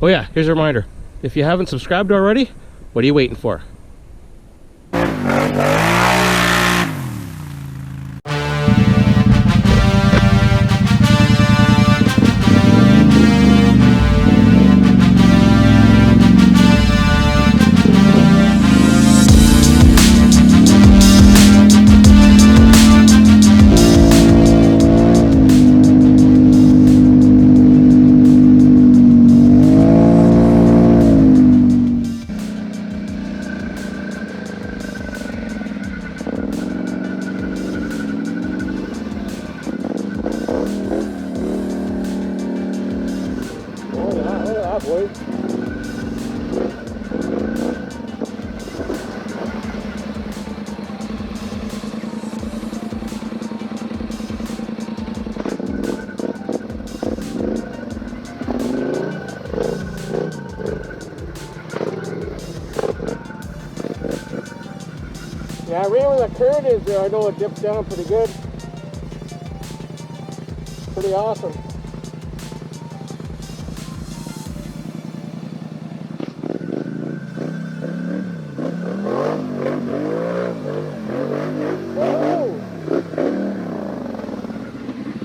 Oh yeah, here's a reminder. If you haven't subscribed already, what are you waiting for? Boys. Yeah, I ran where the current is there. I know it dips down pretty good. Pretty awesome.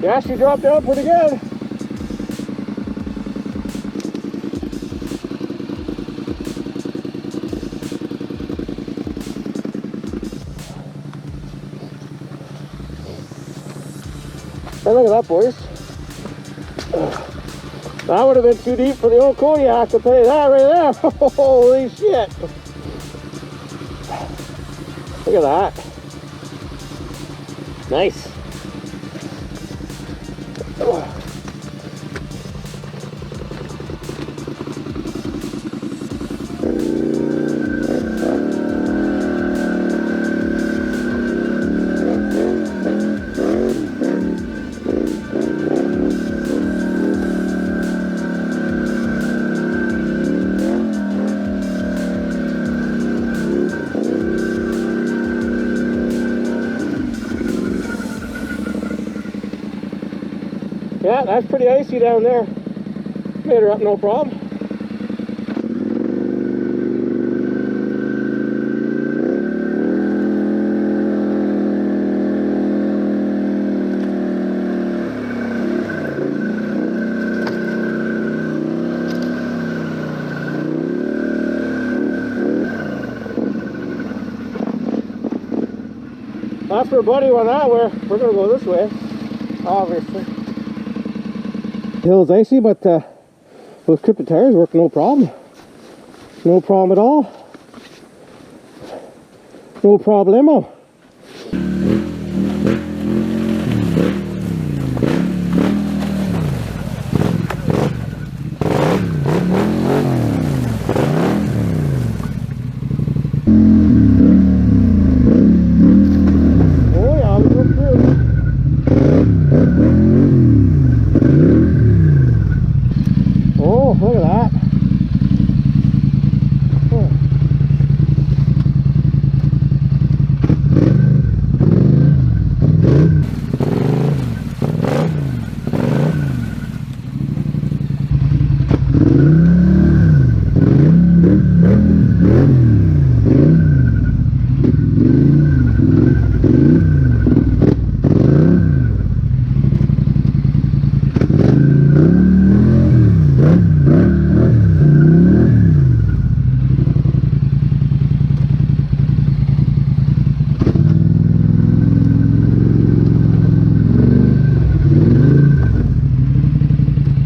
Yeah, she dropped down pretty good. Hey, look at that, boys. That would have been too deep for the old Kodiak, I'll tell you that right there. Holy shit. Look at that. Nice. Yeah, that's pretty icy down there. Made her up no problem. After a buddy on that, we're gonna go this way, obviously. The hill's icy, but those tripped tires work no problem. No problem at all. No problemo. Oh yeah, we go through. Oh, look at that. Oh.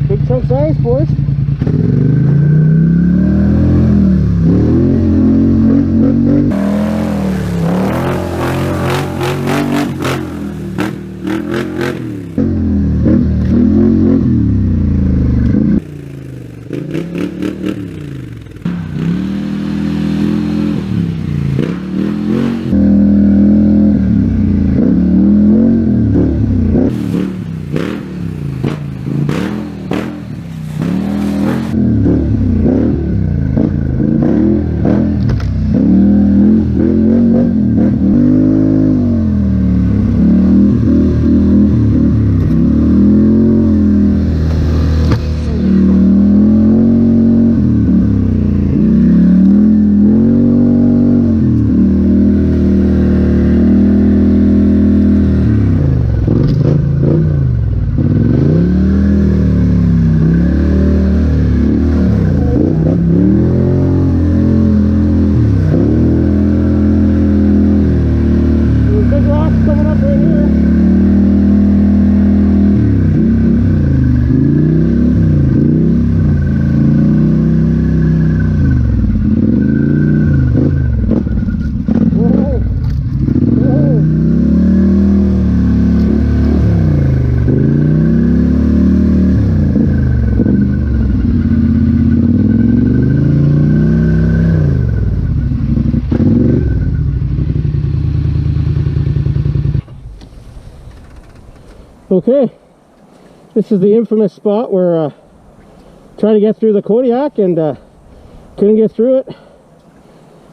Big chunks of ice, boys. Okay, this is the infamous spot where trying to get through the Kodiak and couldn't get through it.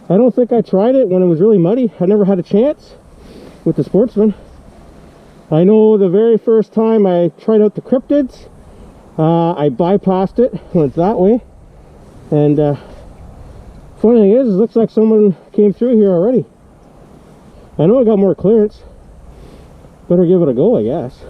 I don't think I tried it when it was really muddy. I never had a chance with the Sportsman. I know the very first time I tried out the cryptids, I bypassed it, went that way, and funny thing is, it looks like someone came through here already. I know I got more clearance. Better give it a go, I guess.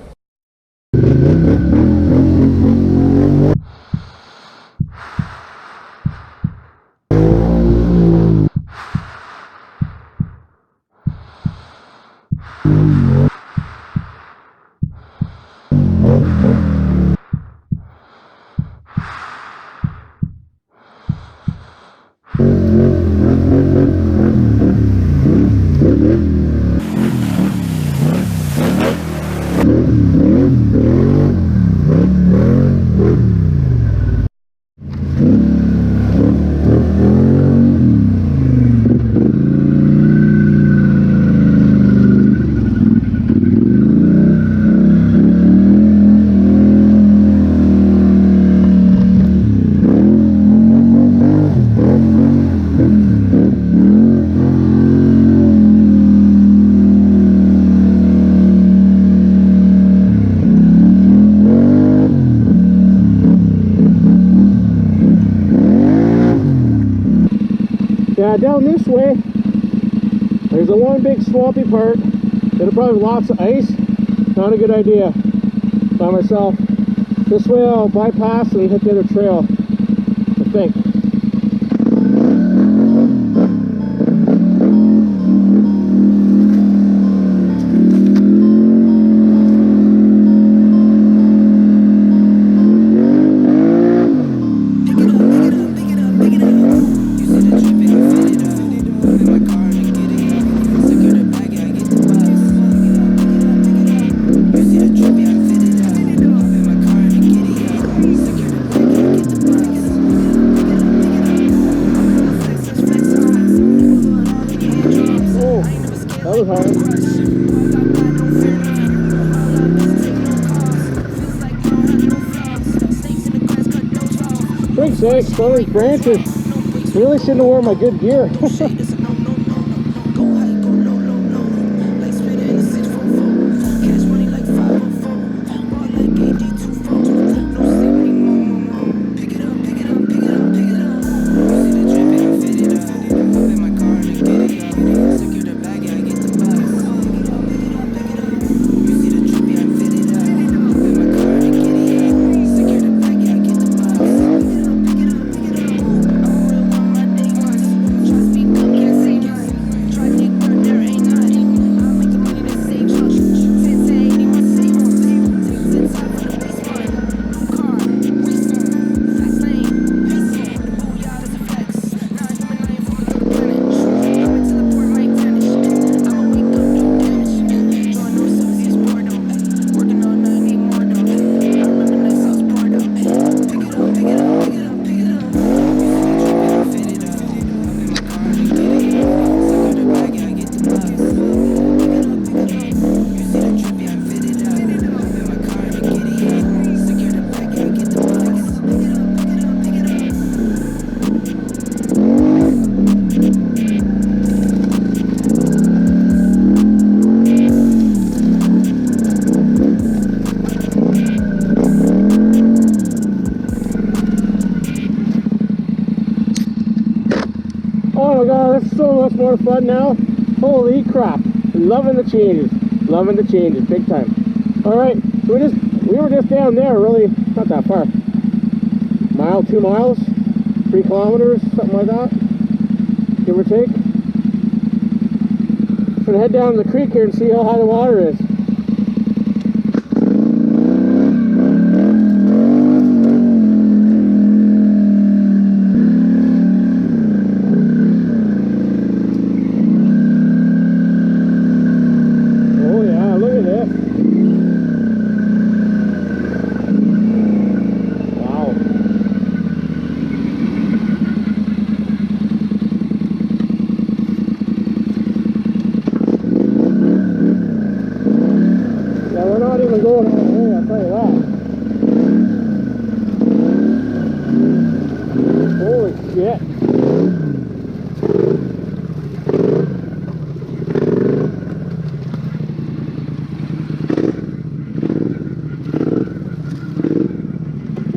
Yeah, down this way, there's a one big swampy part that'll probably have lots of ice. Not a good idea by myself. This way I'll bypass and hit the other trail, I think. Big sakes, all these branches. Really shouldn't have worn my good gear. Oh my god, that's so much more fun now. Holy crap. Loving the changes. Loving the changes, big time. Alright, so we were just down there, really not that far. Mile, 2 miles, 3 kilometers, something like that. Give or take. Gonna head down to the creek here and see how high the water is.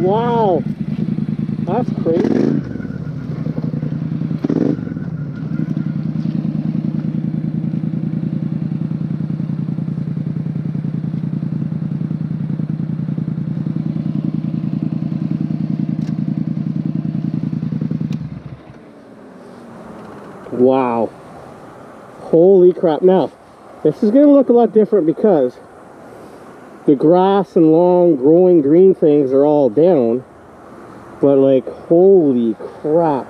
Wow, that's crazy. Wow. Holy crap. Now, this is going to look a lot different because the grass and long growing green things are all down. But like, holy crap.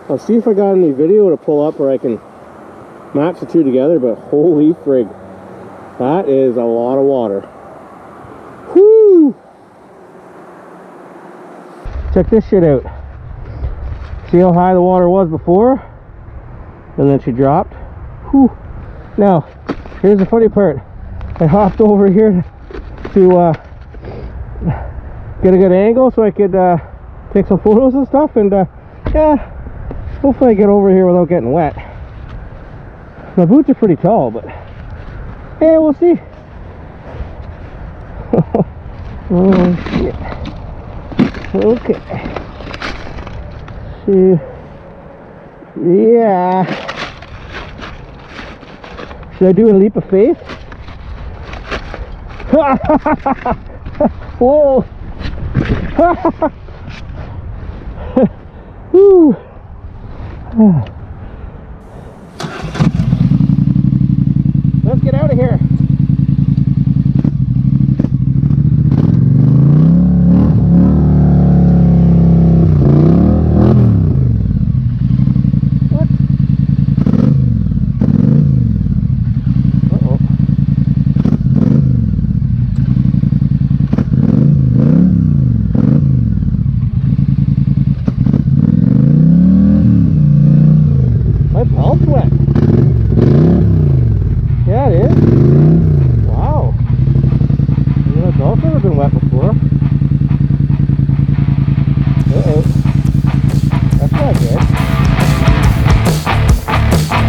I'll see if I got any video to pull up where I can match the two together, but holy frig. That is a lot of water. Whoo! Check this shit out. See how high the water was before? And then she dropped. Whew. Now, here's the funny part. I hopped over here to get a good angle so I could take some photos and stuff. And yeah, hopefully I get over here without getting wet. My boots are pretty tall, but yeah, we'll see. Oh shit. Okay. See. Yeah. Should I do a leap of faith? Whoa. Whew. Let's get out of here.